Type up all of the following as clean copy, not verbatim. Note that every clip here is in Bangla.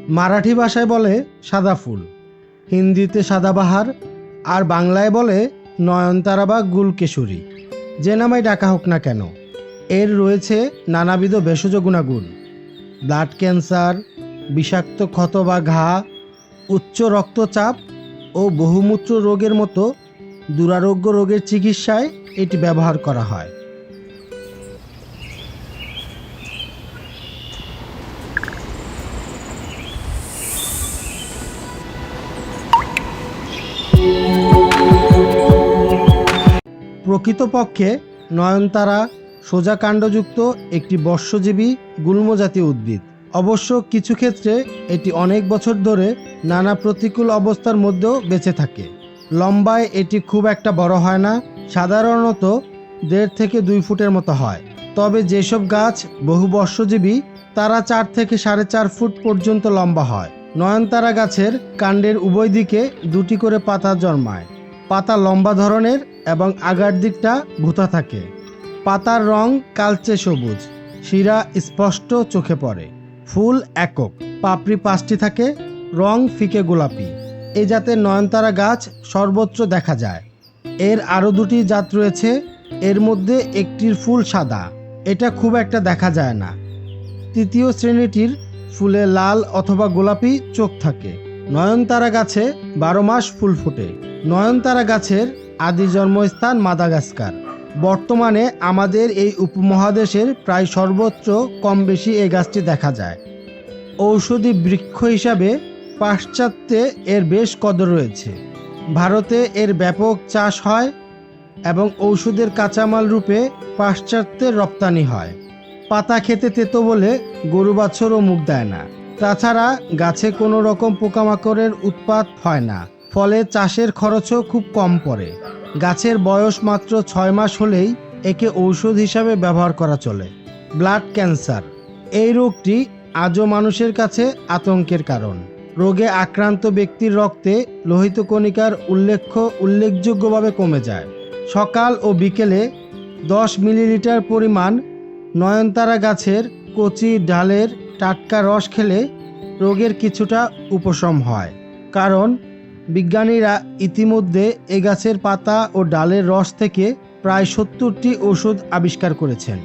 মারাঠি ভাষায় বলে সাদা ফুল, হিন্দিতে সাদাবাহার, আর বাংলায় বলে নয়নতারা বা গুলকেশরী। যে নামে ডাকা হোক না কেন, এর রয়েছে নানাবিধ ভেষজ গুণাগুণ। ব্লাড ক্যান্সার, বিষাক্ত ক্ষত বা ঘা, উচ্চ রক্তচাপ ও বহুমূত্র রোগের মতো দুরারোগ্য রোগের চিকিৎসায় এটি ব্যবহার করা হয়। প্রকৃতপক্ষে নয়নতারা সোজা কাণ্ডযুক্ত একটি বর্ষজীবী গুল্মজাতীয় উদ্ভিদ। অবশ্য কিছু ক্ষেত্রে এটি অনেক বছর ধরে নানা প্রতিকূল অবস্থার মধ্যেও বেঁচে থাকে। লম্বায় এটি খুব একটা বড় হয় না, সাধারণত 1.5 থেকে 2 ফুটের মতো হয়। তবে যেসব গাছ বহু বর্ষজীবী তারা 4 থেকে 4.5 ফুট পর্যন্ত লম্বা হয়। নয়নতারা গাছের কাণ্ডের উভয় দিকে 2টি করে পাতা জন্মায়। পাতা লম্বা ধরনের এবং আগার দিকটা ভুতা থাকে। পাতার রং কালচে সবুজ, শিরা স্পষ্ট চোখে পড়ে। ফুল একক, পাপড়ি 5টি থাকে, রং ফিকে গোলাপি। এই জাতের নয়নতারা গাছ সর্বত্র দেখা যায়। এর আরও 2টি জাত রয়েছে, এর মধ্যে একটির ফুল সাদা, এটা খুব একটা দেখা যায় না। তৃতীয় শ্রেণীটির ফুলে লাল অথবা গোলাপি চোখ থাকে। নয়নতারা গাছে 12 মাস ফুল ফোটে। নয়নতারা গাছের আদি জন্মস্থান মাদাগাস্কার। বর্তমানে আমাদের এই উপমহাদেশের প্রায় সর্বত্র কম বেশি এই গাছটি দেখা যায়। ঔষধি বৃক্ষ হিসাবে পাশ্চাত্যে এর বেশ কদর রয়েছে। ভারতে এর ব্যাপক চাষ হয় এবং ঔষধের কাঁচামাল রূপে পাশ্চাত্যে রপ্তানি হয়। পাতা খেতে তেতো বলে গরু বাছরও মুখ দেয় না। তাছাড়া গাছে কোনো রকম পোকামাকড়ের উৎপাত হয় না, ফলে চাষের খরচও খুব কম পড়ে। গাছের বয়স মাত্র 6 মাস হলেই একে ঔষধ হিসাবে ব্যবহার করা চলে। ব্লাড ক্যান্সার, এই রোগটি আজও মানুষের কাছে আতঙ্কের কারণ। রোগে আক্রান্ত ব্যক্তির রক্তে লোহিত কণিকার উল্লেখযোগ্যভাবে কমে যায়। সকাল ও বিকেলে 10 মিলিলিটার পরিমাণ নয়নতারা গাছের কচি ডালের টাটকা রস খেলে রোগের কিছুটা উপশম হয়। কারণ বিজ্ঞানীরা ইতিমধ্যে এ গাছের পাতা ও ডালের রস থেকে প্রায় 70টি ওষুধ আবিষ্কার করেছেন।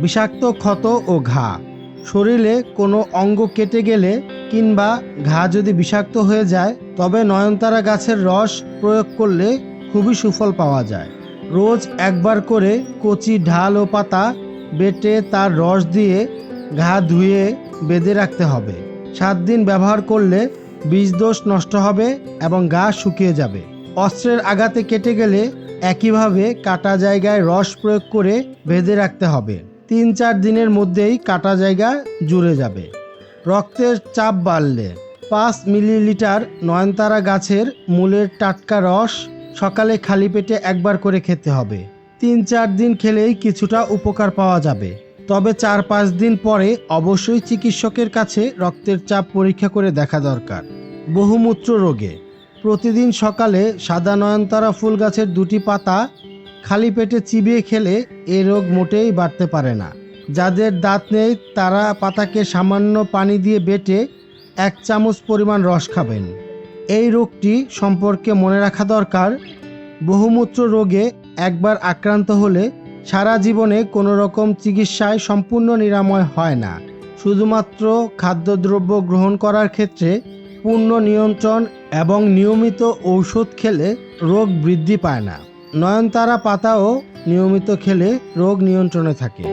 বিষাক্ত ক্ষত ও ঘা, শরীরে কোনো অঙ্গ কেটে গেলে কিংবা ঘা যদি বিষাক্ত হয়ে যায় তবে নয়নতারা গাছের রস প্রয়োগ করলে খুবই সুফল পাওয়া যায়। রোজ একবার করে কচি ডাল ও পাতা বেটে তার রস দিয়ে ঘা ধুয়ে বেঁধে রাখতে হবে। 7 দিন ব্যবহার করলে বীজদোষ নষ্ট হবে এবং ঘা শুকিয়ে যাবে। অস্ত্রের আঘাতে কেটে গেলে একইভাবে কাটা জায়গায় রস প্রয়োগ করে বেঁধে রাখতে হবে। 3-4 দিনের মধ্যেই কাটা জায়গা জুড়ে যাবে। রক্তের চাপ বাড়লে 5 মিলিলিটার নয়নতারা গাছের মূলের টাটকা রস সকালে খালি পেটে একবার করে খেতে হবে। 3-4 দিন খেলেই কিছুটা উপকার পাওয়া যাবে। তবে 4-5 দিন পরে অবশ্যই চিকিৎসকের কাছে রক্তের চাপ পরীক্ষা করে দেখা দরকার। বহুমূত্র রোগে প্রতিদিন সকালে সাদা নয়নতারা ফুল গাছের 2টি পাতা খালি পেটে চিবিয়ে খেলে এ রোগ মোটেই বাড়তে পারে না। যাদের দাঁত নেই তারা পাতাকে সামান্য পানি দিয়ে বেটে 1 চামচ পরিমাণ রস খাবেন। এই রোগটি সম্পর্কে মনে রাখা দরকার, বহুমূত্র রোগে একবার আক্রান্ত হলে সারা জীবনে কোনো রকম চিকিৎসায় সম্পূর্ণ নিরাময় হয় না। শুধুমাত্র খাদ্যদ্রব্য গ্রহণ করার ক্ষেত্রে পূর্ণ নিয়ন্ত্রণ এবং নিয়মিত ঔষধ খেলে রোগ বৃদ্ধি পায় না। নয়নতারা পাতাও নিয়মিত খেলে রোগ নিয়ন্ত্রণে থাকে।